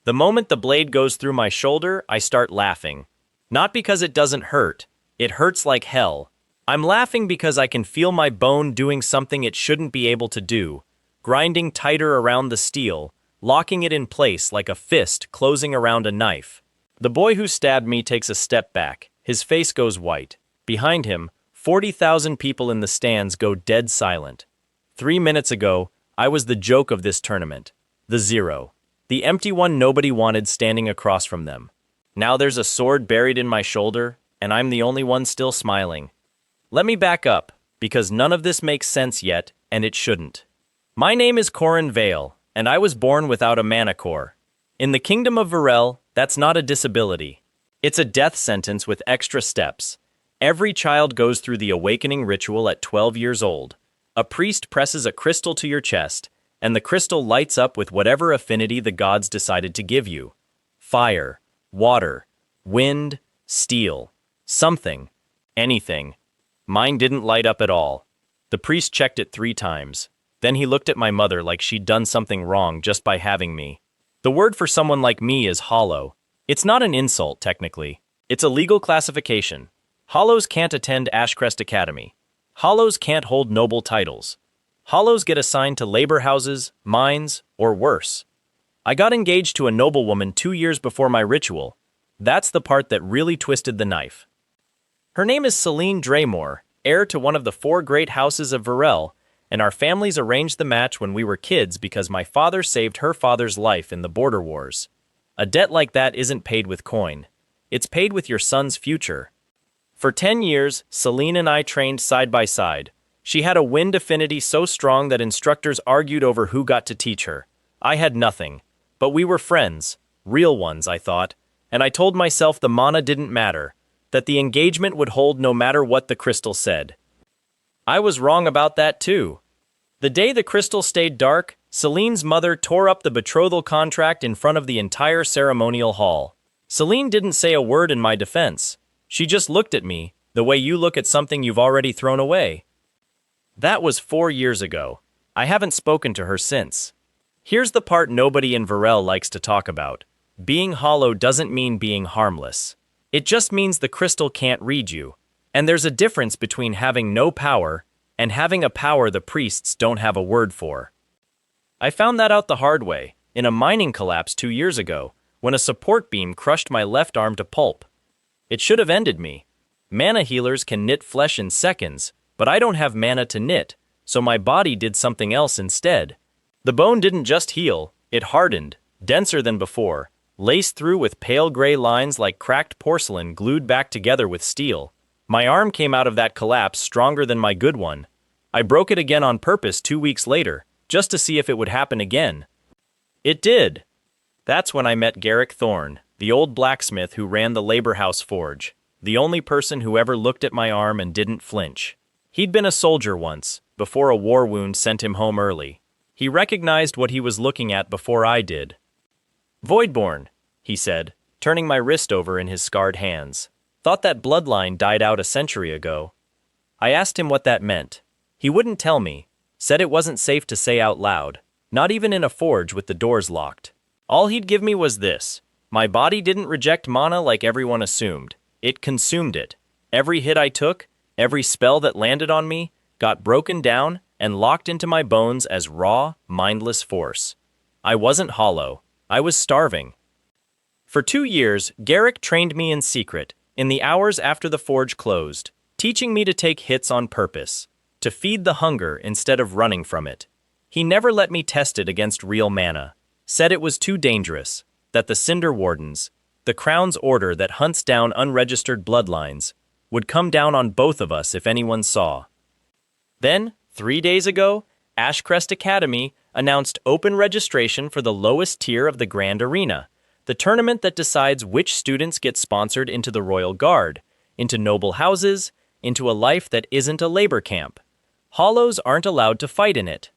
The moment the blade goes through my shoulder, I start laughing. Not because it doesn't hurt. It hurts like hell. I'm laughing because I can feel my bone doing something it shouldn't be able to do, grinding tighter around the steel, locking it in place like a fist closing around a knife. The boy who stabbed me takes a step back. His face goes white. Behind him, 40,000 people in the stands go dead silent. 3 minutes ago, I was the joke of this tournament. The zero. The empty one nobody wanted standing across from them. Now there's a sword buried in my shoulder, and I'm the only one still smiling. Let me back up, because none of this makes sense yet, and it shouldn't. My name is Corin Vale, and I was born without a mana core. In the Kingdom of Virelle, that's not a disability. It's a death sentence with extra steps. Every child goes through the awakening ritual at 12 years old. A priest presses a crystal to your chest, and the crystal lights up with whatever affinity the gods decided to give you. Fire, water, wind, steel, something, anything. Mine didn't light up at all. The priest checked it 3 times. Then he looked at my mother like she'd done something wrong just by having me. The word for someone like me is hollow. It's not an insult, technically. It's a legal classification. Hollows can't attend Ashcrest Academy. Hollows can't hold noble titles. Hollows get assigned to labor houses, mines, or worse. I got engaged to a noblewoman 2 years before my ritual. That's the part that really twisted the knife. Her name is Celine Draymore, heir to one of the 4 great houses of Virelle, and our families arranged the match when we were kids because my father saved her father's life in the border wars. A debt like that isn't paid with coin. It's paid with your son's future. For 10 years, Celine and I trained side by side. She had a wind affinity so strong that instructors argued over who got to teach her. I had nothing. But we were friends. Real ones, I thought. And I told myself the mana didn't matter. That the engagement would hold no matter what the crystal said. I was wrong about that too. The day the crystal stayed dark, Celine's mother tore up the betrothal contract in front of the entire ceremonial hall. Celine didn't say a word in my defense. She just looked at me, the way you look at something you've already thrown away. That was 4 years ago. I haven't spoken to her since. Here's the part nobody in Virelle likes to talk about. Being hollow doesn't mean being harmless. It just means the crystal can't read you. And there's a difference between having no power and having a power the priests don't have a word for. I found that out the hard way, in a mining collapse 2 years ago, when a support beam crushed my left arm to pulp. It should have ended me. Mana healers can knit flesh in seconds, but I don't have mana to knit, so my body did something else instead. The bone didn't just heal, it hardened, denser than before, laced through with pale gray lines like cracked porcelain glued back together with steel. My arm came out of that collapse stronger than my good one. I broke it again on purpose 2 weeks later, just to see if it would happen again. It did. That's when I met Garrick Thorne, the old blacksmith who ran the labor house forge, the only person who ever looked at my arm and didn't flinch. He'd been a soldier once, before a war wound sent him home early. He recognized what he was looking at before I did. "Voidborn," he said, turning my wrist over in his scarred hands. "Thought that bloodline died out a century ago." I asked him what that meant. He wouldn't tell me, said it wasn't safe to say out loud, not even in a forge with the doors locked. All he'd give me was this. My body didn't reject mana like everyone assumed. It consumed it. Every hit I took, every spell that landed on me, got broken down and locked into my bones as raw, mindless force. I wasn't hollow. I was starving. For 2 years, Garrick trained me in secret, in the hours after the forge closed, teaching me to take hits on purpose, to feed the hunger instead of running from it. He never let me test it against real mana, said it was too dangerous, that the Cinder Wardens, the Crown's order that hunts down unregistered bloodlines, would come down on both of us if anyone saw. Then, 3 days ago, Ashcrest Academy announced open registration for the lowest tier of the Grand Arena, the tournament that decides which students get sponsored into the Royal Guard, into noble houses, into a life that isn't a labor camp. Hollows aren't allowed to fight in it.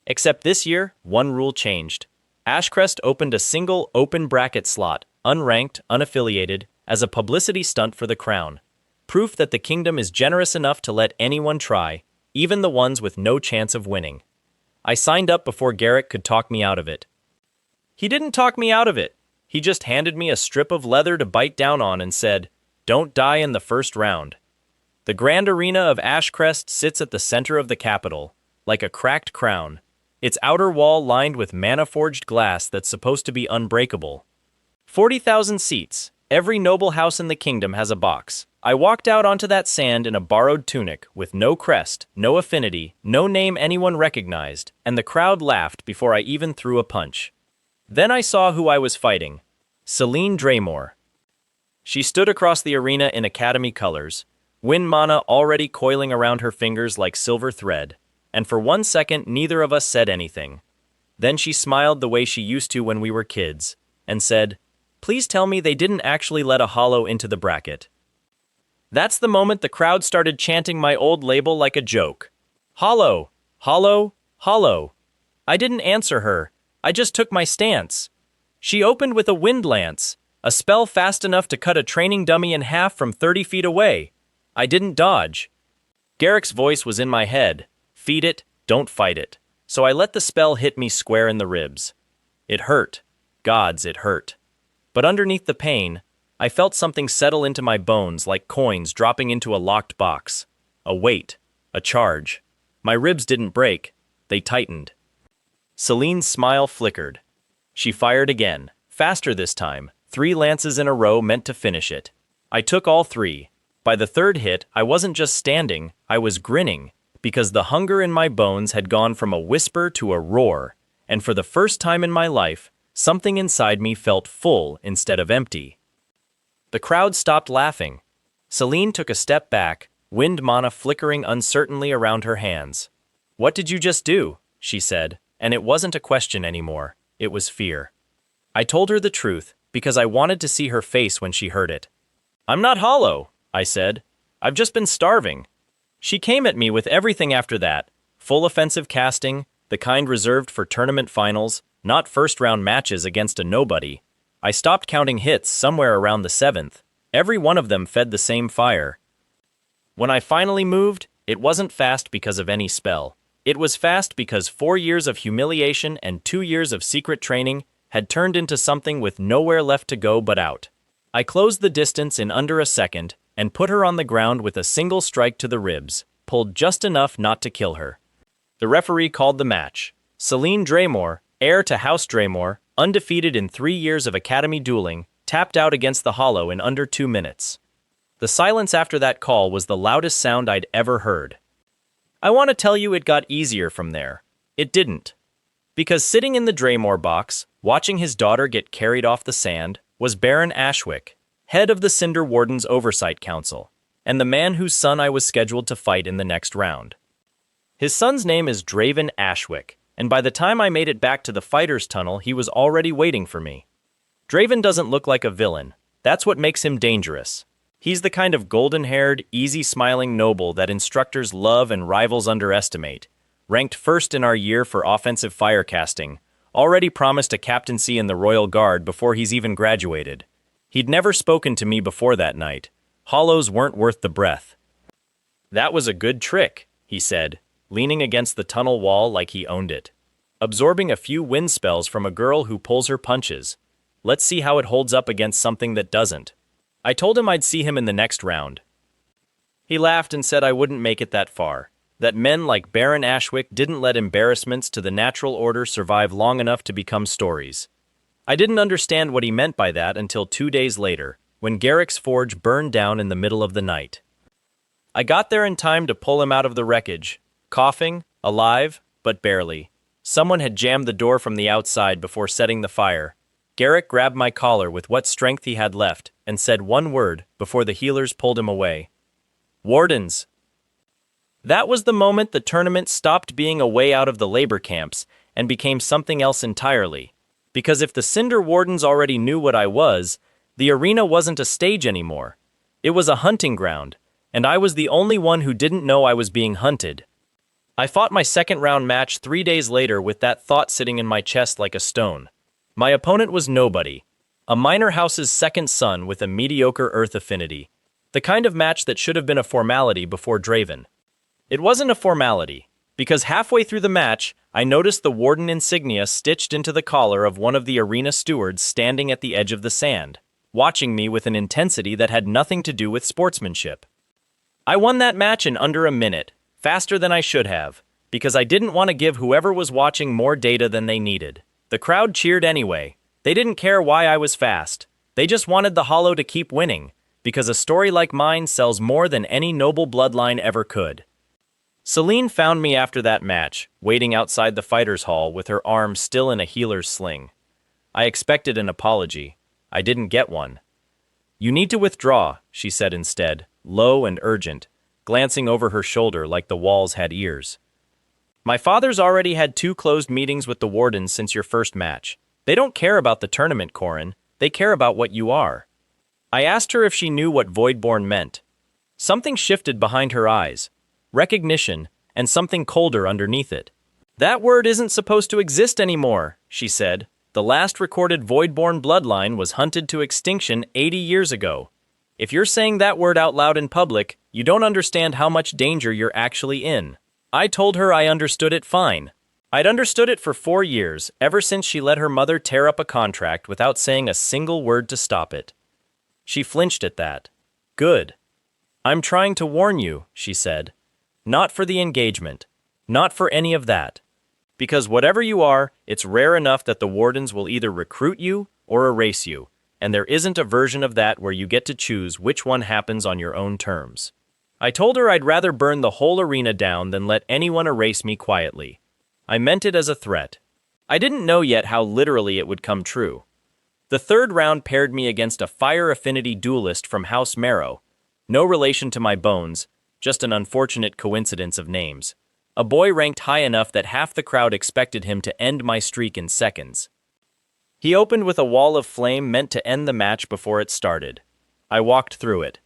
Except this year, one rule changed. Ashcrest opened a single open bracket slot, unranked, unaffiliated, as a publicity stunt for the crown. Proof that the kingdom is generous enough to let anyone try, even the ones with no chance of winning. I signed up before Garrick could talk me out of it. He didn't talk me out of it. He just handed me a strip of leather to bite down on and said, "Don't die in the first round." The grand arena of Ashcrest sits at the center of the capital, like a cracked crown, its outer wall lined with mana-forged glass that's supposed to be unbreakable. 40,000 seats. Every noble house in the kingdom has a box. I walked out onto that sand in a borrowed tunic, with no crest, no affinity, no name anyone recognized, and the crowd laughed before I even threw a punch. Then I saw who I was fighting. Celine Draymore. She stood across the arena in academy colors, wind mana already coiling around her fingers like silver thread, and for 1 second neither of us said anything. Then she smiled the way she used to when we were kids, and said, "Please tell me they didn't actually let a hollow into the bracket." That's the moment the crowd started chanting my old label like a joke. "Hollow! Hollow! Hollow!" I didn't answer her, I just took my stance. She opened with a wind lance, a spell fast enough to cut a training dummy in half from 30 feet away. I didn't dodge. Garrick's voice was in my head. Feed it, don't fight it. So I let the spell hit me square in the ribs. It hurt. Gods, it hurt. But underneath the pain, I felt something settle into my bones like coins dropping into a locked box. A weight. A charge. My ribs didn't break. They tightened. Celine's smile flickered. She fired again, faster this time, 3 lances in a row meant to finish it. I took all 3. By the third hit, I wasn't just standing, I was grinning, because the hunger in my bones had gone from a whisper to a roar, and for the first time in my life, something inside me felt full instead of empty. The crowd stopped laughing. Celine took a step back, wind mana flickering uncertainly around her hands. "What did you just do?" she said, and it wasn't a question anymore, it was fear. I told her the truth, because I wanted to see her face when she heard it. "I'm not hollow," I said. "I've just been starving." She came at me with everything after that, full offensive casting, the kind reserved for tournament finals, not first-round matches against a nobody. I stopped counting hits somewhere around the 7th. Every one of them fed the same fire. When I finally moved, it wasn't fast because of any spell. It was fast because 4 years of humiliation and 2 years of secret training had turned into something with nowhere left to go but out. I closed the distance in under a second and put her on the ground with a single strike to the ribs, pulled just enough not to kill her. The referee called the match. Celine Draymore, heir to House Draymore, undefeated in 3 years of academy dueling, tapped out against the hollow in under 2 minutes. The silence after that call was the loudest sound I'd ever heard. I want to tell you it got easier from there. It didn't. Because sitting in the Draymore box, watching his daughter get carried off the sand, was Baron Ashwick, head of the Cinder Wardens Oversight Council, and the man whose son I was scheduled to fight in the next round. His son's name is Draven Ashwick, and by the time I made it back to the fighter's tunnel, he was already waiting for me. Draven doesn't look like a villain. That's what makes him dangerous. He's the kind of golden-haired, easy-smiling noble that instructors love and rivals underestimate, ranked first in our year for offensive firecasting, already promised a captaincy in the Royal Guard before he's even graduated. He'd never spoken to me before that night. Hollows weren't worth the breath. "That was a good trick," he said, leaning against the tunnel wall like he owned it. "Absorbing a few wind spells from a girl who pulls her punches. Let's see how it holds up against something that doesn't." I told him I'd see him in the next round. He laughed and said I wouldn't make it that far, that men like Baron Ashwick didn't let embarrassments to the natural order survive long enough to become stories. I didn't understand what he meant by that until 2 days later, when Garrick's forge burned down in the middle of the night. I got there in time to pull him out of the wreckage, coughing, alive, but barely. Someone had jammed the door from the outside before setting the fire. Garrick grabbed my collar with what strength he had left and said one word before the healers pulled him away. "Wardens." That was the moment the tournament stopped being a way out of the labor camps and became something else entirely. Because if the Cinder Wardens already knew what I was, the arena wasn't a stage anymore. It was a hunting ground, and I was the only one who didn't know I was being hunted. I fought my second-round match 3 days later with that thought sitting in my chest like a stone. My opponent was nobody, a minor house's second son with a mediocre earth affinity, the kind of match that should have been a formality before Draven. It wasn't a formality. Because halfway through the match, I noticed the warden insignia stitched into the collar of one of the arena stewards standing at the edge of the sand, watching me with an intensity that had nothing to do with sportsmanship. I won that match in under a minute, faster than I should have, because I didn't want to give whoever was watching more data than they needed. The crowd cheered anyway. They didn't care why I was fast. They just wanted the Hollow to keep winning, because a story like mine sells more than any noble bloodline ever could. Celine found me after that match, waiting outside the fighters' hall with her arm still in a healer's sling. I expected an apology. I didn't get one. "You need to withdraw," she said instead, low and urgent, glancing over her shoulder like the walls had ears. "My father's already had 2 closed meetings with the Wardens since your first match. They don't care about the tournament, Corin. They care about what you are." I asked her if she knew what Voidborn meant. Something shifted behind her eyes. Recognition, and something colder underneath it. "That word isn't supposed to exist anymore," she said. "The last recorded Voidborn bloodline was hunted to extinction 80 years ago. If you're saying that word out loud in public, you don't understand how much danger you're actually in." I told her I understood it fine. I'd understood it for 4 years, ever since she let her mother tear up a contract without saying a single word to stop it. She flinched at that. "Good. I'm trying to warn you," she said. "Not for the engagement. Not for any of that. Because whatever you are, it's rare enough that the Wardens will either recruit you or erase you, and there isn't a version of that where you get to choose which one happens on your own terms." I told her I'd rather burn the whole arena down than let anyone erase me quietly. I meant it as a threat. I didn't know yet how literally it would come true. The 3rd round paired me against a fire affinity duelist from House Marrow. No relation to my bones, just an unfortunate coincidence of names. A boy ranked high enough that half the crowd expected him to end my streak in seconds. He opened with a wall of flame meant to end the match before it started. I walked through it.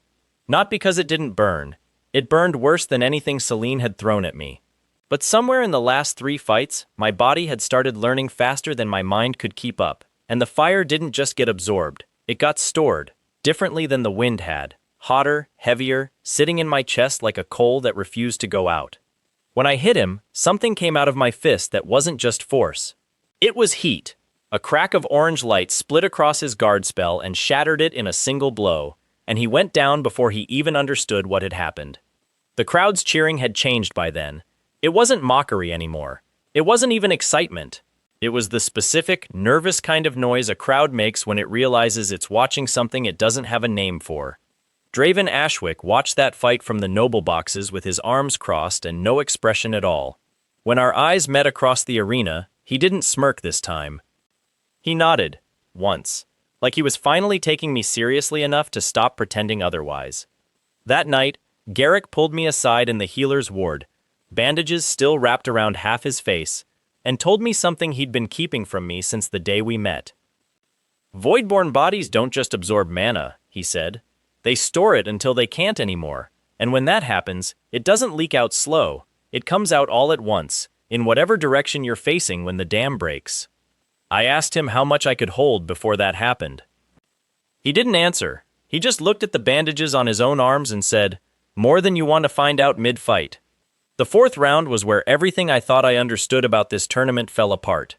Not because it didn't burn. It burned worse than anything Celine had thrown at me. But somewhere in the last 3 fights, my body had started learning faster than my mind could keep up, and the fire didn't just get absorbed, it got stored, differently than the wind had. Hotter, heavier, sitting in my chest like a coal that refused to go out. When I hit him, something came out of my fist that wasn't just force. It was heat. A crack of orange light split across his guard spell and shattered it in a single blow, and he went down before he even understood what had happened. The crowd's cheering had changed by then. It wasn't mockery anymore. It wasn't even excitement. It was the specific, nervous kind of noise a crowd makes when it realizes it's watching something it doesn't have a name for. Draven Ashwick watched that fight from the noble boxes with his arms crossed and no expression at all. When our eyes met across the arena, he didn't smirk this time. He nodded, once, like he was finally taking me seriously enough to stop pretending otherwise. That night, Garrick pulled me aside in the healer's ward, bandages still wrapped around half his face, and told me something he'd been keeping from me since the day we met. "Voidborn bodies don't just absorb mana," he said. "They store it until they can't anymore, and when that happens, it doesn't leak out slow, it comes out all at once, in whatever direction you're facing when the dam breaks." I asked him how much I could hold before that happened. He didn't answer. He just looked at the bandages on his own arms and said, "More than you want to find out mid-fight." The 4th round was where everything I thought I understood about this tournament fell apart.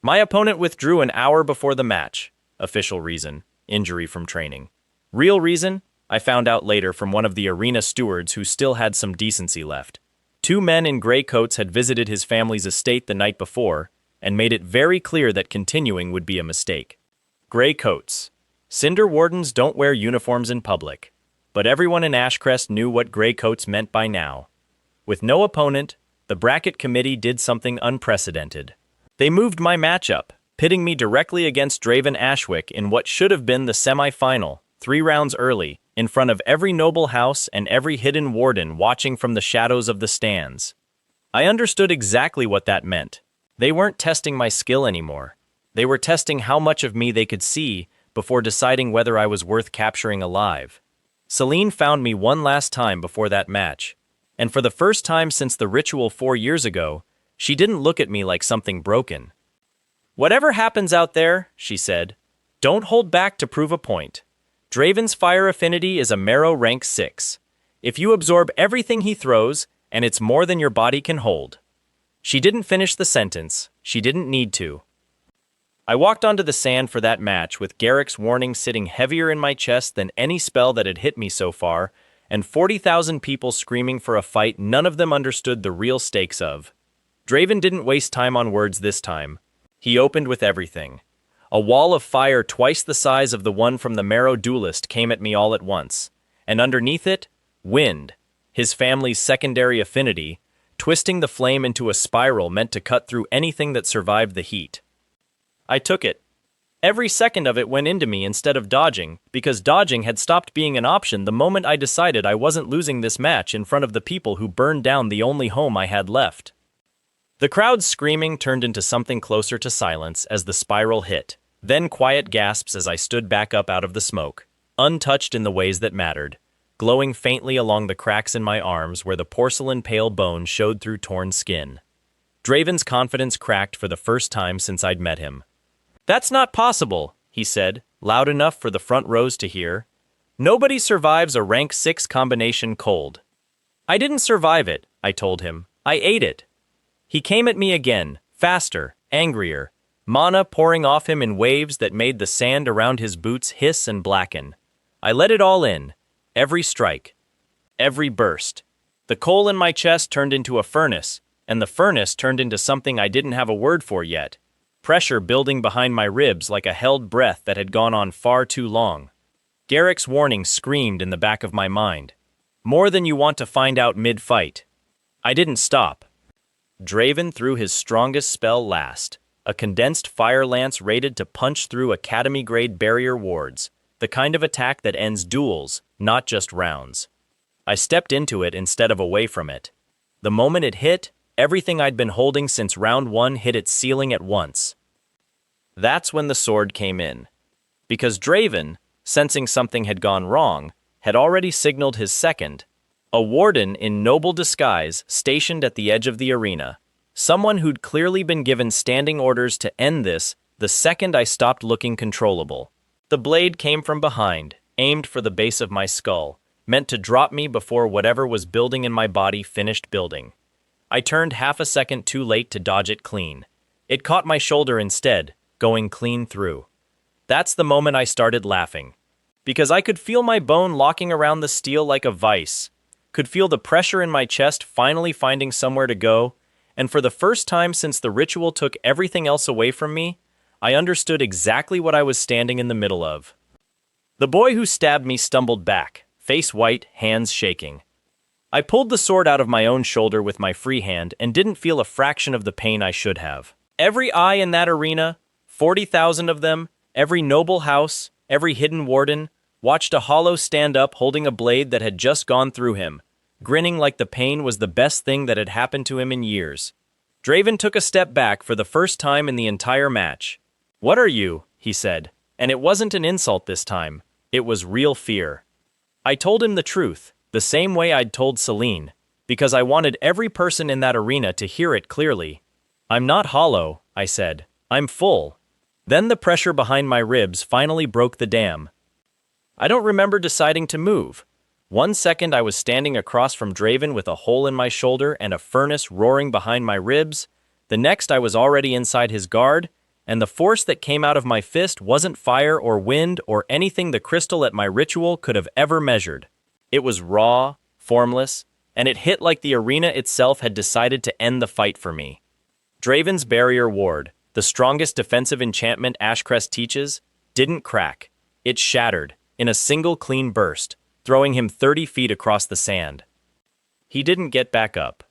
My opponent withdrew an hour before the match. Official reason, injury from training. Real reason, I found out later from one of the arena stewards who still had some decency left. 2 men in gray coats had visited his family's estate the night before and made it very clear that continuing would be a mistake. Gray coats. Cinder Wardens don't wear uniforms in public, but everyone in Ashcrest knew what gray coats meant by now. With no opponent, the bracket committee did something unprecedented. They moved my matchup, pitting me directly against Draven Ashwick in what should have been the semi-final, 3 rounds early, in front of every noble house and every hidden warden watching from the shadows of the stands. I understood exactly what that meant. They weren't testing my skill anymore. They were testing how much of me they could see before deciding whether I was worth capturing alive. Celine found me one last time before that match, and for the first time since the ritual 4 years ago, she didn't look at me like something broken. "Whatever happens out there," she said, "don't hold back to prove a point. Draven's fire affinity is a marrow rank 6. If you absorb everything he throws, and it's more than your body can hold." She didn't finish the sentence. She didn't need to. I walked onto the sand for that match with Garrick's warning sitting heavier in my chest than any spell that had hit me so far, and 40,000 people screaming for a fight none of them understood the real stakes of. Draven didn't waste time on words this time. He opened with everything. A wall of fire twice the size of the one from the Marrow Duelist came at me all at once, and underneath it, wind, his family's secondary affinity, twisting the flame into a spiral meant to cut through anything that survived the heat. I took it. Every second of it went into me instead of dodging, because dodging had stopped being an option the moment I decided I wasn't losing this match in front of the people who burned down the only home I had left. The crowd's screaming turned into something closer to silence as the spiral hit, then quiet gasps as I stood back up out of the smoke, untouched in the ways that mattered, glowing faintly along the cracks in my arms where the porcelain pale bones showed through torn skin. Draven's confidence cracked for the first time since I'd met him. "That's not possible," he said, loud enough for the front rows to hear. "Nobody survives a rank 6 combination cold." "I didn't survive it," I told him. "I ate it." He came at me again, faster, angrier, mana pouring off him in waves that made the sand around his boots hiss and blacken. I let it all in, every strike, every burst. The coal in my chest turned into a furnace, and the furnace turned into something I didn't have a word for yet. Pressure building behind my ribs like a held breath that had gone on far too long. Garrick's warning screamed in the back of my mind. More than you want to find out mid-fight. I didn't stop. Draven threw his strongest spell last, a condensed fire lance rated to punch through academy-grade barrier wards, the kind of attack that ends duels, not just rounds. I stepped into it instead of away from it. The moment it hit, everything I'd been holding since round 1 hit its ceiling at once. That's when the sword came in. Because Draven, sensing something had gone wrong, had already signaled his second, a warden in noble disguise stationed at the edge of the arena, someone who'd clearly been given standing orders to end this the second I stopped looking controllable. The blade came from behind, aimed for the base of my skull, meant to drop me before whatever was building in my body finished building. I turned half a second too late to dodge it clean. It caught my shoulder instead, going clean through. That's the moment I started laughing. Because I could feel my bone locking around the steel like a vice, could feel the pressure in my chest finally finding somewhere to go, and for the first time since the ritual took everything else away from me, I understood exactly what I was standing in the middle of. The boy who stabbed me stumbled back, face white, hands shaking. I pulled the sword out of my own shoulder with my free hand and didn't feel a fraction of the pain I should have. Every eye in that arena, 40,000 of them, every noble house, every hidden warden, watched a hollow stand up holding a blade that had just gone through him, grinning like the pain was the best thing that had happened to him in years. Draven took a step back for the first time in the entire match. "What are you?" he said, and it wasn't an insult this time. It was real fear. I told him the truth, the same way I'd told Celine, because I wanted every person in that arena to hear it clearly. "I'm not hollow," I said. "I'm full." Then the pressure behind my ribs finally broke the dam. I don't remember deciding to move. 1 second I was standing across from Draven with a hole in my shoulder and a furnace roaring behind my ribs. The next I was already inside his guard, and the force that came out of my fist wasn't fire or wind or anything the crystal at my ritual could have ever measured. It was raw, formless, and it hit like the arena itself had decided to end the fight for me. Draven's barrier ward, the strongest defensive enchantment Ashcrest teaches, didn't crack. It shattered, in a single clean burst, throwing him 30 feet across the sand. He didn't get back up.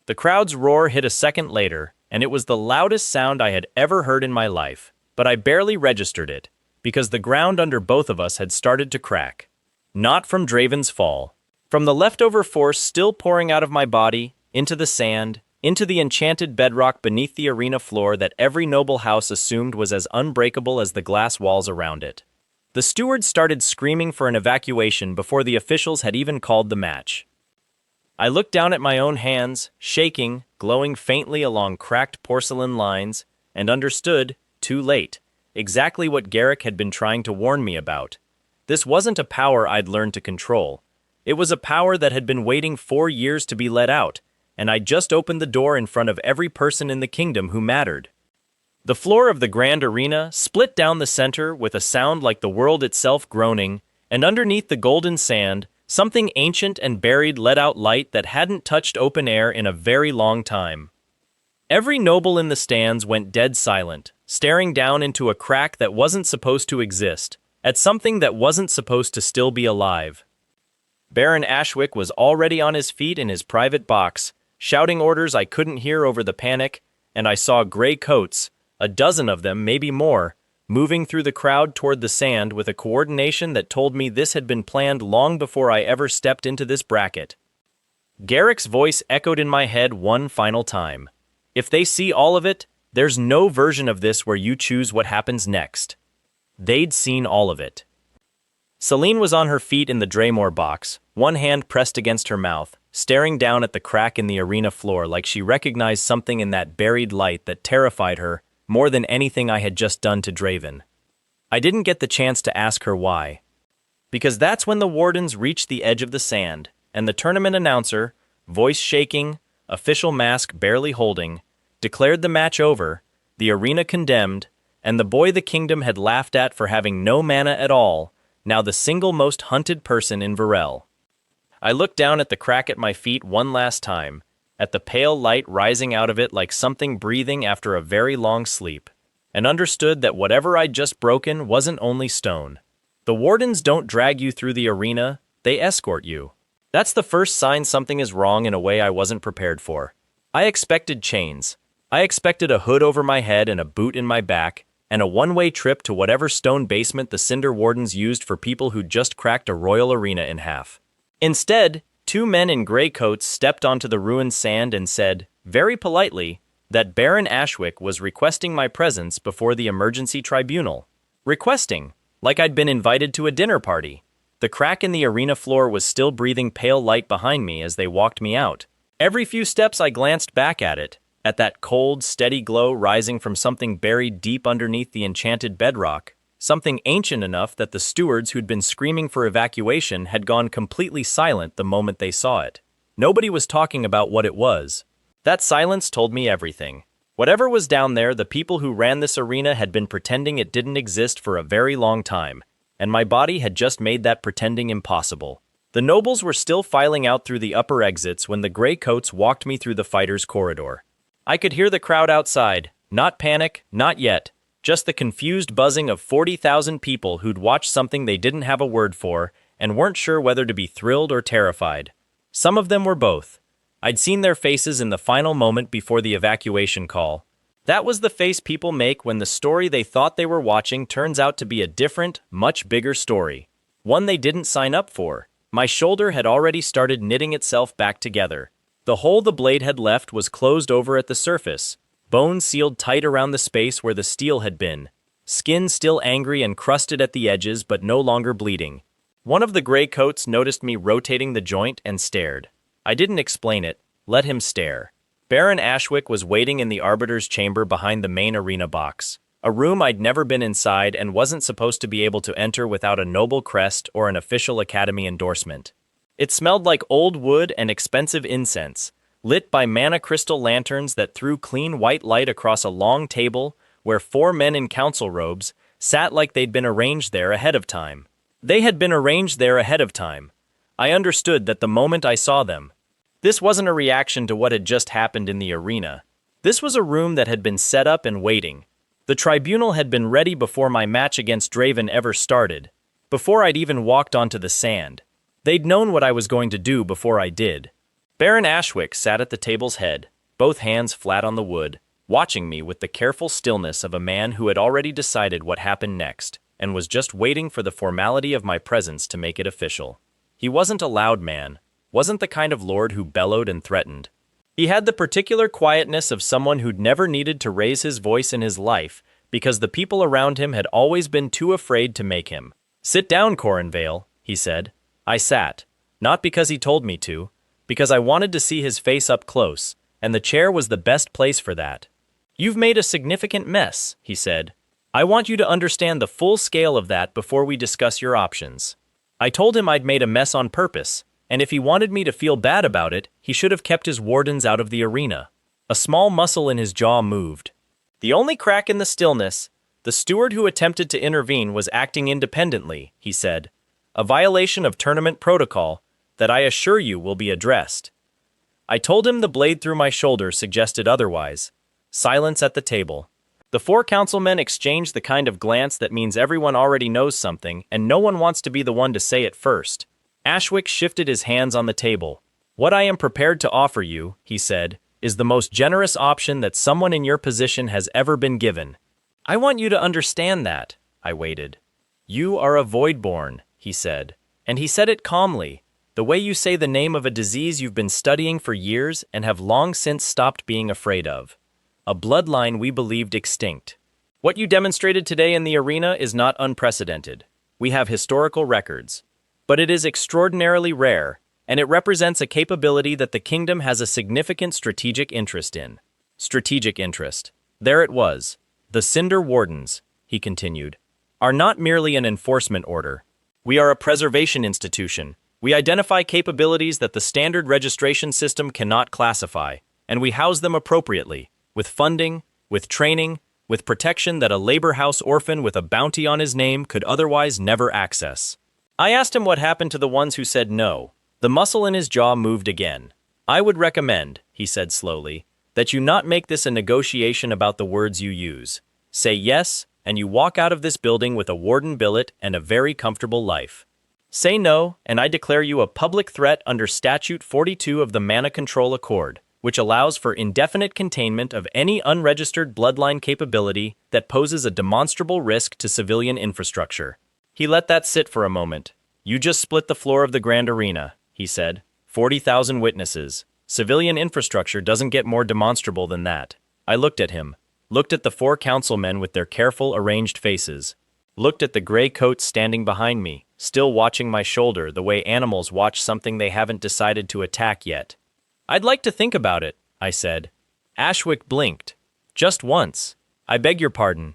The crowd's roar hit a second later, and it was the loudest sound I had ever heard in my life, but I barely registered it, because the ground under both of us had started to crack. Not from Draven's fall. From the leftover force still pouring out of my body, into the sand, into the enchanted bedrock beneath the arena floor that every noble house assumed was as unbreakable as the glass walls around it. The stewards started screaming for an evacuation before the officials had even called the match. I looked down at my own hands, shaking, glowing faintly along cracked porcelain lines, and understood, too late, exactly what Garrick had been trying to warn me about. This wasn't a power I'd learned to control. It was a power that had been waiting 4 years to be let out, and I just opened the door in front of every person in the kingdom who mattered. The floor of the grand arena split down the center with a sound like the world itself groaning, and underneath the golden sand, something ancient and buried let out light that hadn't touched open air in a very long time. Every noble in the stands went dead silent, staring down into a crack that wasn't supposed to exist, at something that wasn't supposed to still be alive. Baron Ashwick was already on his feet in his private box, shouting orders I couldn't hear over the panic, and I saw gray coats, a dozen of them, maybe more, moving through the crowd toward the sand with a coordination that told me this had been planned long before I ever stepped into this bracket. Garrick's voice echoed in my head one final time. If they see all of it, there's no version of this where you choose what happens next. They'd seen all of it. Celine was on her feet in the Draymore box, one hand pressed against her mouth, staring down at the crack in the arena floor like she recognized something in that buried light that terrified her more than anything I had just done to Draven. I didn't get the chance to ask her why. Because that's when the Wardens reached the edge of the sand, and the tournament announcer, voice shaking, official mask barely holding, declared the match over, the arena condemned, and the boy the kingdom had laughed at for having no mana at all, now the single most hunted person in Virelle. I looked down at the crack at my feet one last time, at the pale light rising out of it like something breathing after a very long sleep, and understood that whatever I'd just broken wasn't only stone. The Wardens don't drag you through the arena, they escort you. That's the first sign something is wrong in a way I wasn't prepared for. I expected chains. I expected a hood over my head and a boot in my back, and a one-way trip to whatever stone basement the Cinder Wardens used for people who'd just cracked a royal arena in half. Instead, two men in gray coats stepped onto the ruined sand and said, very politely, that Baron Ashwick was requesting my presence before the emergency tribunal. Requesting, like I'd been invited to a dinner party. The crack in the arena floor was still breathing pale light behind me as they walked me out. Every few steps I glanced back at it, at that cold, steady glow rising from something buried deep underneath the enchanted bedrock, something ancient enough that the stewards who'd been screaming for evacuation had gone completely silent the moment they saw it. Nobody was talking about what it was. That silence told me everything. Whatever was down there, the people who ran this arena had been pretending it didn't exist for a very long time, and my body had just made that pretending impossible. The nobles were still filing out through the upper exits when the gray coats walked me through the fighters' corridor. I could hear the crowd outside, not panic, not yet, just the confused buzzing of 40,000 people who'd watched something they didn't have a word for and weren't sure whether to be thrilled or terrified. Some of them were both. I'd seen their faces in the final moment before the evacuation call. That was the face people make when the story they thought they were watching turns out to be a different, much bigger story. One they didn't sign up for. My shoulder had already started knitting itself back together. The hole the blade had left was closed over at the surface, bone sealed tight around the space where the steel had been, skin still angry and crusted at the edges but no longer bleeding. One of the gray coats noticed me rotating the joint and stared. I didn't explain it, let him stare. Baron Ashwick was waiting in the Arbiter's chamber behind the main arena box, a room I'd never been inside and wasn't supposed to be able to enter without a noble crest or an official academy endorsement. It smelled like old wood and expensive incense, lit by mana crystal lanterns that threw clean white light across a long table where 4 men in council robes sat like they'd been arranged there ahead of time. They had been arranged there ahead of time. I understood that the moment I saw them. This wasn't a reaction to what had just happened in the arena. This was a room that had been set up and waiting. The tribunal had been ready before my match against Draven ever started, before I'd even walked onto the sand. They'd known what I was going to do before I did. Baron Ashwick sat at the table's head, both hands flat on the wood, watching me with the careful stillness of a man who had already decided what happened next, and was just waiting for the formality of my presence to make it official. He wasn't a loud man, wasn't the kind of lord who bellowed and threatened. He had the particular quietness of someone who'd never needed to raise his voice in his life because the people around him had always been too afraid to make him. "Sit down, Corin Vale," he said. I sat, not because he told me to, because I wanted to see his face up close, and the chair was the best place for that. "You've made a significant mess," he said. "I want you to understand the full scale of that before we discuss your options." I told him I'd made a mess on purpose, And if he wanted me to feel bad about it, he should have kept his wardens out of the arena. A small muscle in his jaw moved. The only crack in the stillness, the steward who attempted to intervene was acting independently, he said. A violation of tournament protocol that I assure you will be addressed. I told him the blade through my shoulder suggested otherwise. Silence at the table. The four councilmen exchanged the kind of glance that means everyone already knows something and no one wants to be the one to say it first. Ashwick shifted his hands on the table. What I am prepared to offer you, he said, is the most generous option that someone in your position has ever been given. I want you to understand that, I waited. You are a Voidborn, he said. And he said it calmly, the way you say the name of a disease you've been studying for years and have long since stopped being afraid of. A bloodline we believed extinct. What you demonstrated today in the arena is not unprecedented. We have historical records. But it is extraordinarily rare, and it represents a capability that the kingdom has a significant strategic interest in. Strategic interest. There it was. The Cinder Wardens, he continued, are not merely an enforcement order. We are a preservation institution. We identify capabilities that the standard registration system cannot classify, and we house them appropriately, with funding, with training, with protection that a labor house orphan with a bounty on his name could otherwise never access. I asked him what happened to the ones who said no. The muscle in his jaw moved again. I would recommend, he said slowly, that you not make this a negotiation about the words you use. Say yes, and you walk out of this building with a warden billet and a very comfortable life. Say no, and I declare you a public threat under Statute 42 of the Mana Control Accord, which allows for indefinite containment of any unregistered bloodline capability that poses a demonstrable risk to civilian infrastructure. He let that sit for a moment. You just split the floor of the Grand Arena, he said. 40,000 witnesses. Civilian infrastructure doesn't get more demonstrable than that. I looked at him. Looked at the four councilmen with their careful, arranged faces. Looked at the gray coats standing behind me, still watching my shoulder the way animals watch something they haven't decided to attack yet. I'd like to think about it, I said. Ashwick blinked. Just once. I beg your pardon.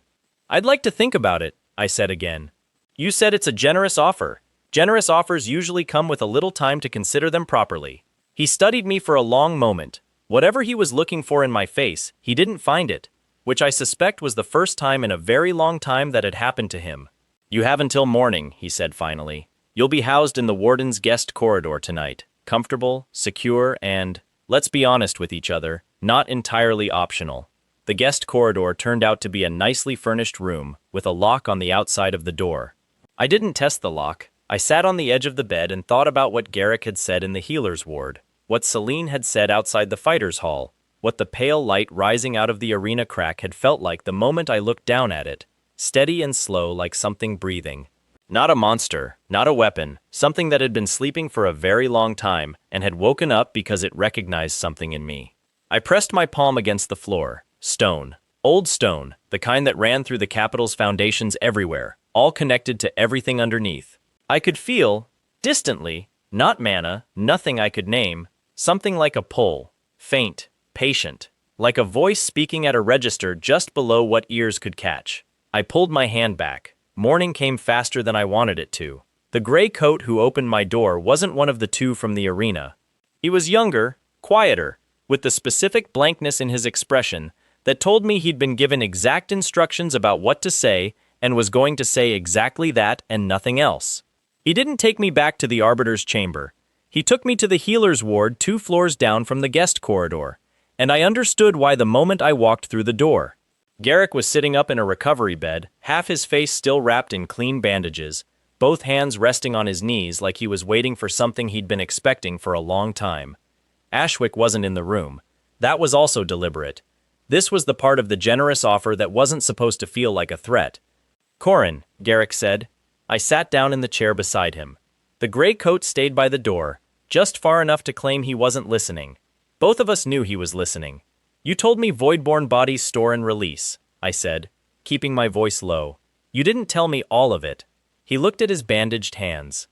I'd like to think about it, I said again. You said it's a generous offer. Generous offers usually come with a little time to consider them properly. He studied me for a long moment. Whatever he was looking for in my face, he didn't find it, which I suspect was the first time in a very long time that had happened to him. You have until morning, he said finally. You'll be housed in the warden's guest corridor tonight. Comfortable, secure, and, let's be honest with each other, not entirely optional. The guest corridor turned out to be a nicely furnished room, with a lock on the outside of the door. I didn't test the lock. I sat on the edge of the bed and thought about what Garrick had said in the healer's ward, what Celine had said outside the fighter's hall, what the pale light rising out of the arena crack had felt like the moment I looked down at it, steady and slow like something breathing. Not a monster, not a weapon, something that had been sleeping for a very long time and had woken up because it recognized something in me. I pressed my palm against the floor. Stone. Old stone, the kind that ran through the capital's foundations everywhere, all connected to everything underneath. I could feel, distantly, not mana, nothing I could name, something like a pull, faint, patient, like a voice speaking at a register just below what ears could catch. I pulled my hand back. Morning came faster than I wanted it to. The gray coat who opened my door wasn't one of the two from the arena. He was younger, quieter, with the specific blankness in his expression that told me he'd been given exact instructions about what to say and was going to say exactly that and nothing else. He didn't take me back to the arbiter's chamber. He took me to the healer's ward 2 floors down from the guest corridor, and I understood why the moment I walked through the door. Garrick was sitting up in a recovery bed, half his face still wrapped in clean bandages, both hands resting on his knees like he was waiting for something he'd been expecting for a long time. Ashwick wasn't in the room. That was also deliberate. This was the part of the generous offer that wasn't supposed to feel like a threat. Corin, Garrick said. I sat down in the chair beside him. The gray coat stayed by the door, just far enough to claim he wasn't listening. Both of us knew he was listening. You told me Voidborn bodies store and release, I said, keeping my voice low. You didn't tell me all of it. He looked at his bandaged hands.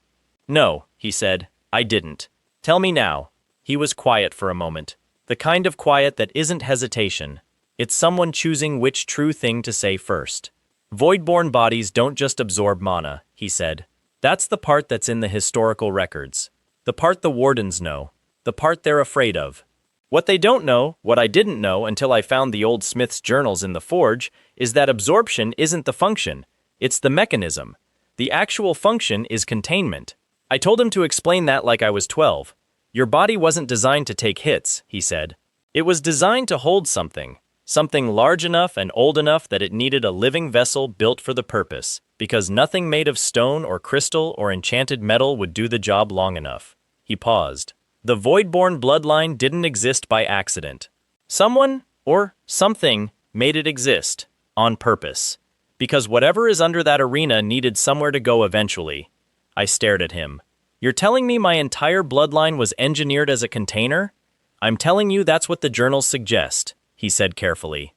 No, he said, I didn't. Tell me now. He was quiet for a moment. The kind of quiet that isn't hesitation. It's someone choosing which true thing to say first. Voidborn bodies don't just absorb mana, he said. That's the part that's in the historical records. The part the Wardens know. The part they're afraid of. What they don't know, what I didn't know until I found the old Smith's journals in the forge, is that absorption isn't the function. It's the mechanism. The actual function is containment. I told him to explain that like I was 12. Your body wasn't designed to take hits, he said. It was designed to hold something. Something large enough and old enough that it needed a living vessel built for the purpose, because nothing made of stone or crystal or enchanted metal would do the job long enough. He paused. The Voidborn bloodline didn't exist by accident. Someone, or something, made it exist, on purpose. Because whatever is under that arena needed somewhere to go eventually. I stared at him. You're telling me my entire bloodline was engineered as a container? I'm telling you that's what the journals suggest, he said carefully.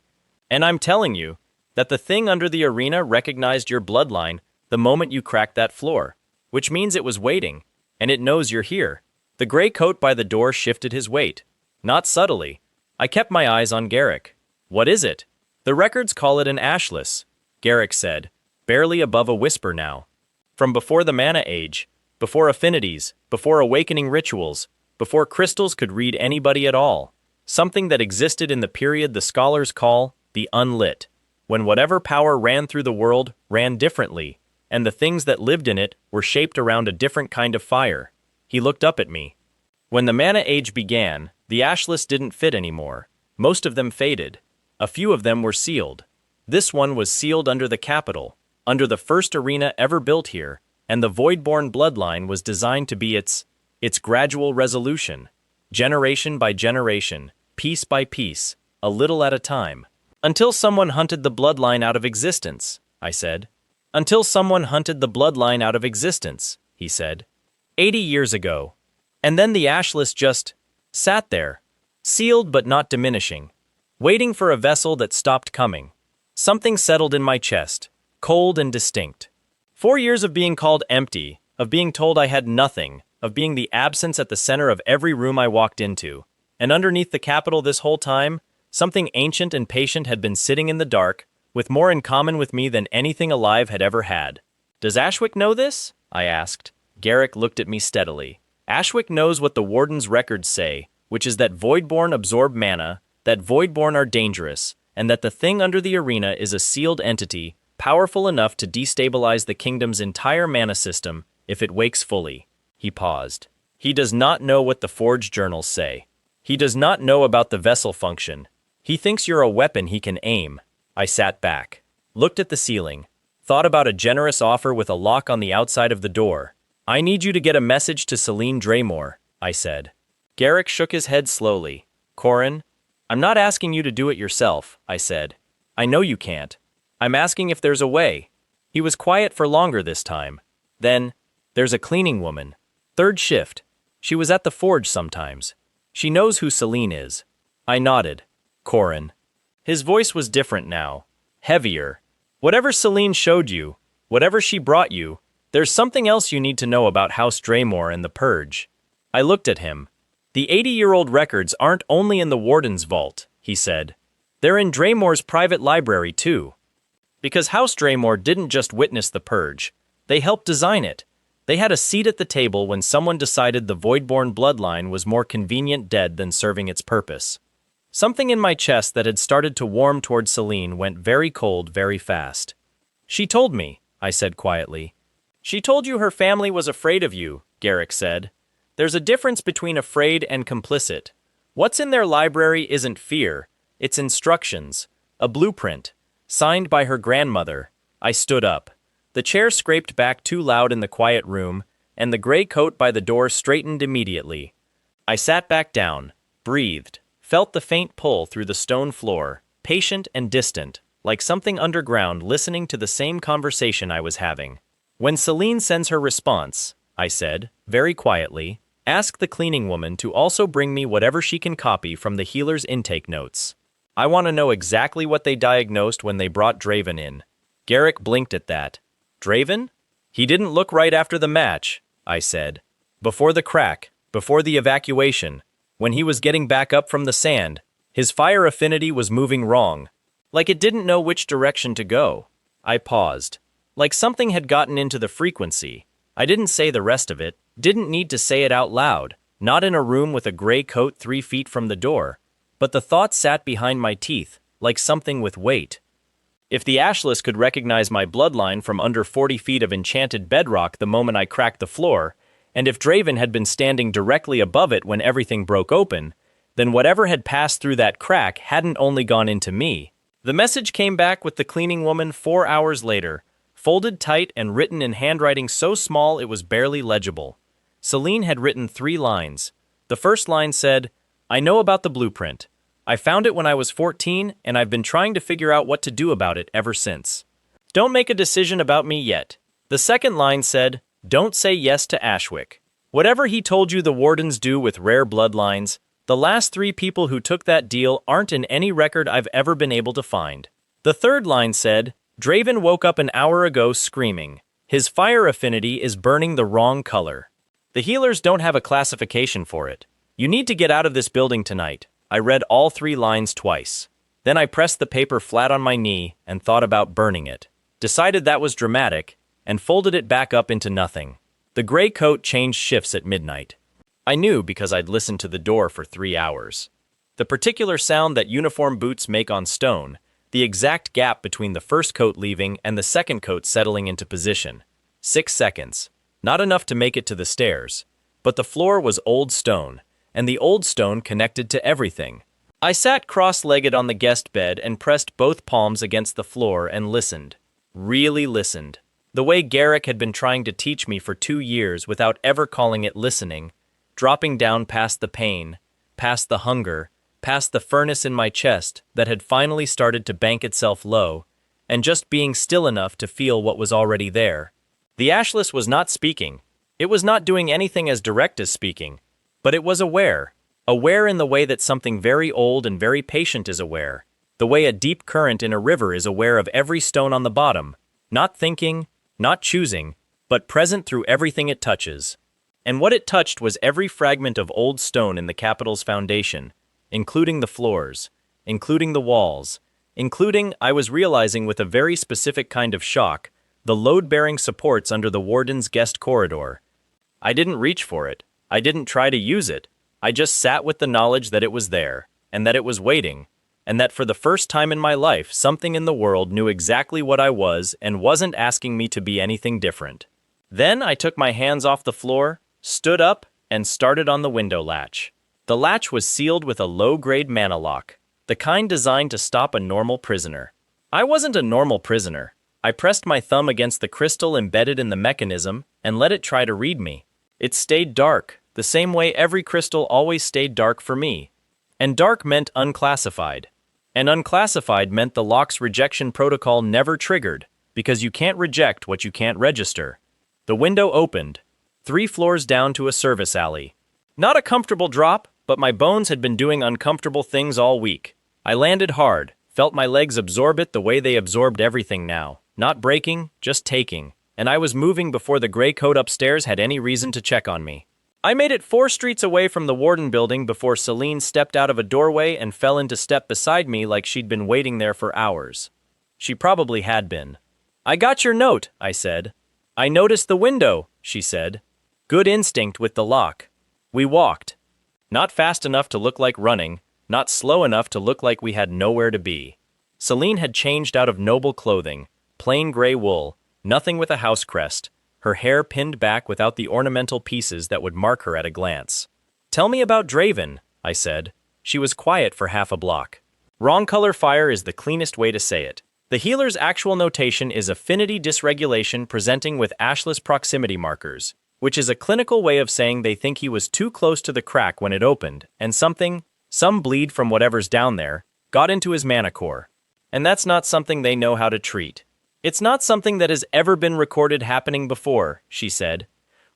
And I'm telling you that the thing under the arena recognized your bloodline the moment you cracked that floor, which means it was waiting, and it knows you're here. The gray coat by the door shifted his weight. Not subtly. I kept my eyes on Garrick. What is it? The records call it an ashless, Garrick said, barely above a whisper now. From before the Mana Age, before affinities, before awakening rituals, before crystals could read anybody at all. Something that existed in the period the scholars call the unlit, when whatever power ran through the world ran differently, and the things that lived in it were shaped around a different kind of fire. He looked up at me. When the Mana Age began, the ashless didn't fit anymore. Most of them faded. A few of them were sealed. This one was sealed under the capital, under the first arena ever built here, and the Voidborn bloodline was designed to be its gradual resolution, generation by generation, piece by piece, a little at a time. Until someone hunted the bloodline out of existence, I said. Until someone hunted the bloodline out of existence, he said. 80 years ago. And then the ashless just sat there, sealed but not diminishing, waiting for a vessel that stopped coming. Something settled in my chest, cold and distinct. 4 years of being called empty, of being told I had nothing, of being the absence at the center of every room I walked into. And underneath the capital this whole time, something ancient and patient had been sitting in the dark, with more in common with me than anything alive had ever had. Does Ashwick know this? I asked. Garrick looked at me steadily. Ashwick knows what the Warden's records say, which is that Voidborn absorb mana, that Voidborn are dangerous, and that the thing under the arena is a sealed entity, powerful enough to destabilize the kingdom's entire mana system if it wakes fully. He paused. He does not know what the forge journals say. He does not know about the vessel function. He thinks you're a weapon he can aim. I sat back, looked at the ceiling, thought about a generous offer with a lock on the outside of the door. I need you to get a message to Celine Draymore, I said. Garrick shook his head slowly. Corin, I'm not asking you to do it yourself, I said. I know you can't. I'm asking if there's a way. He was quiet for longer this time. Then, there's a cleaning woman. Third shift. She was at the forge sometimes. She knows who Celine is. I nodded. Corin. His voice was different now. Heavier. Whatever Celine showed you, whatever she brought you, there's something else you need to know about House Draymore and the Purge. I looked at him. The 80-year-old records aren't only in the Warden's vault, he said. They're in Draymore's private library too. Because House Draymore didn't just witness the Purge. They helped design it. They had a seat at the table when someone decided the Voidborn bloodline was more convenient dead than serving its purpose. Something in my chest that had started to warm toward Celine went very cold very fast. She told me, I said quietly. She told you her family was afraid of you, Garrick said. There's a difference between afraid and complicit. What's in their library isn't fear, it's instructions, a blueprint, signed by her grandmother. I stood up. The chair scraped back too loud in the quiet room, and the gray coat by the door straightened immediately. I sat back down, breathed, felt the faint pull through the stone floor, patient and distant, like something underground listening to the same conversation I was having. When Celine sends her response, I said, very quietly, ask the cleaning woman to also bring me whatever she can copy from the healer's intake notes. I want to know exactly what they diagnosed when they brought Draven in. Garrick blinked at that. Draven? He didn't look right after the match, I said. Before the crack, before the evacuation, when he was getting back up from the sand, his fire affinity was moving wrong. Like it didn't know which direction to go. I paused. Like something had gotten into the frequency. I didn't say the rest of it. Didn't need to say it out loud, not in a room with a gray coat 3 feet from the door, but the thought sat behind my teeth, like something with weight. If the Ashless could recognize my bloodline from under 40 feet of enchanted bedrock the moment I cracked the floor, and if Draven had been standing directly above it when everything broke open, then whatever had passed through that crack hadn't only gone into me. The message came back with the cleaning woman 4 hours later, folded tight and written in handwriting so small it was barely legible. Celine had written 3 lines. The first line said, "I know about the blueprint. I found it when I was 14, and I've been trying to figure out what to do about it ever since. Don't make a decision about me yet." The second line said, "Don't say yes to Ashwick. Whatever he told you the Wardens do with rare bloodlines, the last 3 people who took that deal aren't in any record I've ever been able to find." The third line said, "Draven woke up an hour ago screaming. His fire affinity is burning the wrong color. The healers don't have a classification for it. You need to get out of this building tonight." I read all 3 lines twice. Then I pressed the paper flat on my knee and thought about burning it. Decided that was dramatic, and folded it back up into nothing. The gray coat changed shifts at midnight. I knew because I'd listened to the door for 3 hours. The particular sound that uniform boots make on stone, the exact gap between the first coat leaving and the second coat settling into position. 6 seconds. Not enough to make it to the stairs. But the floor was old stone, and the old stone connected to everything. I sat cross-legged on the guest bed and pressed both palms against the floor and listened. Really listened. The way Garrick had been trying to teach me for 2 years without ever calling it listening, dropping down past the pain, past the hunger, past the furnace in my chest that had finally started to bank itself low, and just being still enough to feel what was already there. The Ashless was not speaking. It was not doing anything as direct as speaking, but it was aware. Aware in the way that something very old and very patient is aware. The way a deep current in a river is aware of every stone on the bottom, not thinking, not choosing, but present through everything it touches. And what it touched was every fragment of old stone in the capital's foundation, including the floors, including the walls, including, I was realizing with a very specific kind of shock, the load-bearing supports under the warden's guest corridor. I didn't reach for it. I didn't try to use it. I just sat with the knowledge that it was there, and that it was waiting, and that for the first time in my life something in the world knew exactly what I was and wasn't asking me to be anything different. Then I took my hands off the floor, stood up, and started on the window latch. The latch was sealed with a low-grade mana lock, the kind designed to stop a normal prisoner. I wasn't a normal prisoner. I pressed my thumb against the crystal embedded in the mechanism and let it try to read me. It stayed dark, the same way every crystal always stayed dark for me. And dark meant unclassified. And unclassified meant the lock's rejection protocol never triggered, because you can't reject what you can't register. The window opened, 3 floors down to a service alley. Not a comfortable drop, but my bones had been doing uncomfortable things all week. I landed hard, felt my legs absorb it the way they absorbed everything now. Not breaking, just taking. And I was moving before the gray coat upstairs had any reason to check on me. I made it 4 streets away from the warden building before Celine stepped out of a doorway and fell into step beside me like she'd been waiting there for hours. She probably had been. "I got your note," I said. "I noticed the window," she said. Good instinct with the lock. We walked. Not fast enough to look like running, not slow enough to look like we had nowhere to be. Celine had changed out of noble clothing, plain gray wool, nothing with a house crest, her hair pinned back without the ornamental pieces that would mark her at a glance. "Tell me about Draven," I said. She was quiet for half a block. "Wrong color fire is the cleanest way to say it. The healer's actual notation is affinity dysregulation presenting with ashless proximity markers, which is a clinical way of saying they think he was too close to the crack when it opened, and some bleed from whatever's down there, got into his mana core. And that's not something they know how to treat. It's not something that has ever been recorded happening before," she said,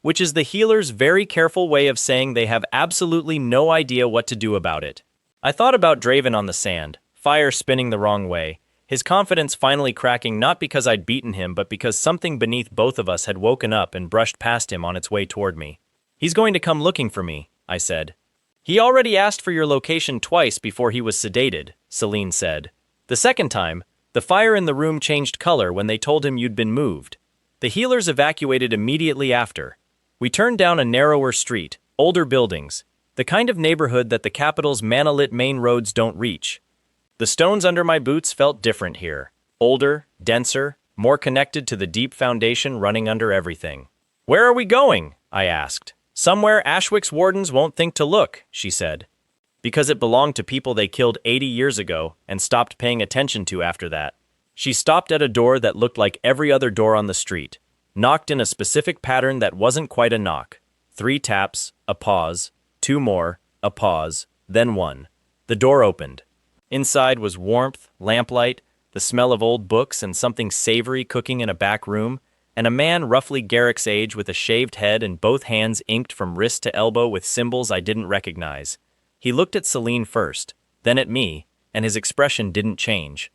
which is the healer's very careful way of saying they have absolutely no idea what to do about it. I thought about Draven on the sand, fire spinning the wrong way, his confidence finally cracking not because I'd beaten him but because something beneath both of us had woken up and brushed past him on its way toward me. "He's going to come looking for me," I said. "He already asked for your location twice before he was sedated," Celine said. "The second time, the fire in the room changed color when they told him you'd been moved. The healers evacuated immediately after. We turned down a narrower street, older buildings, the kind of neighborhood that the capital's mana-lit main roads don't reach. The stones under my boots felt different here. Older, denser, more connected to the deep foundation running under everything. "Where are we going?" I asked. "Somewhere Ashwick's wardens won't think to look," she said. Because it belonged to people they killed 80 years ago and stopped paying attention to after that. She stopped at a door that looked like every other door on the street, knocked in a specific pattern that wasn't quite a knock. 3 taps, a pause, 2 more, a pause, then 1. The door opened. Inside was warmth, lamplight, the smell of old books and something savory cooking in a back room, and a man roughly Garrick's age with a shaved head and both hands inked from wrist to elbow with symbols I didn't recognize. He looked at Celine first, then at me, and his expression didn't change.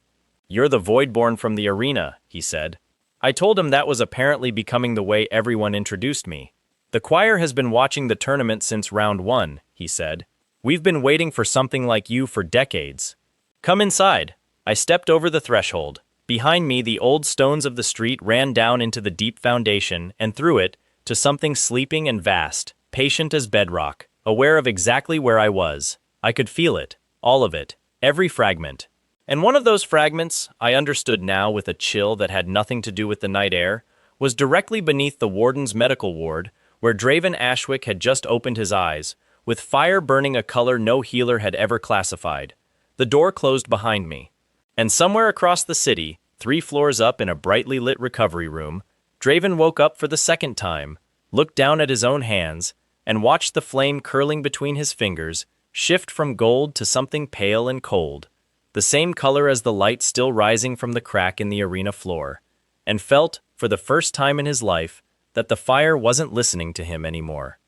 "You're the Voidborn from the arena," he said. I told him that was apparently becoming the way everyone introduced me. "The choir has been watching the tournament since round 1, he said. "We've been waiting for something like you for decades. Come inside." I stepped over the threshold. Behind me, the old stones of the street ran down into the deep foundation and through it to something sleeping and vast, patient as bedrock, aware of exactly where I was. I could feel it, all of it, every fragment. And one of those fragments, I understood now with a chill that had nothing to do with the night air, was directly beneath the warden's medical ward, where Draven Ashwick had just opened his eyes, with fire burning a color no healer had ever classified. The door closed behind me. And somewhere across the city, 3 floors up in a brightly lit recovery room, Draven woke up for the second time, looked down at his own hands, and watched the flame curling between his fingers shift from gold to something pale and cold, the same color as the light still rising from the crack in the arena floor, and felt, for the first time in his life, that the fire wasn't listening to him anymore.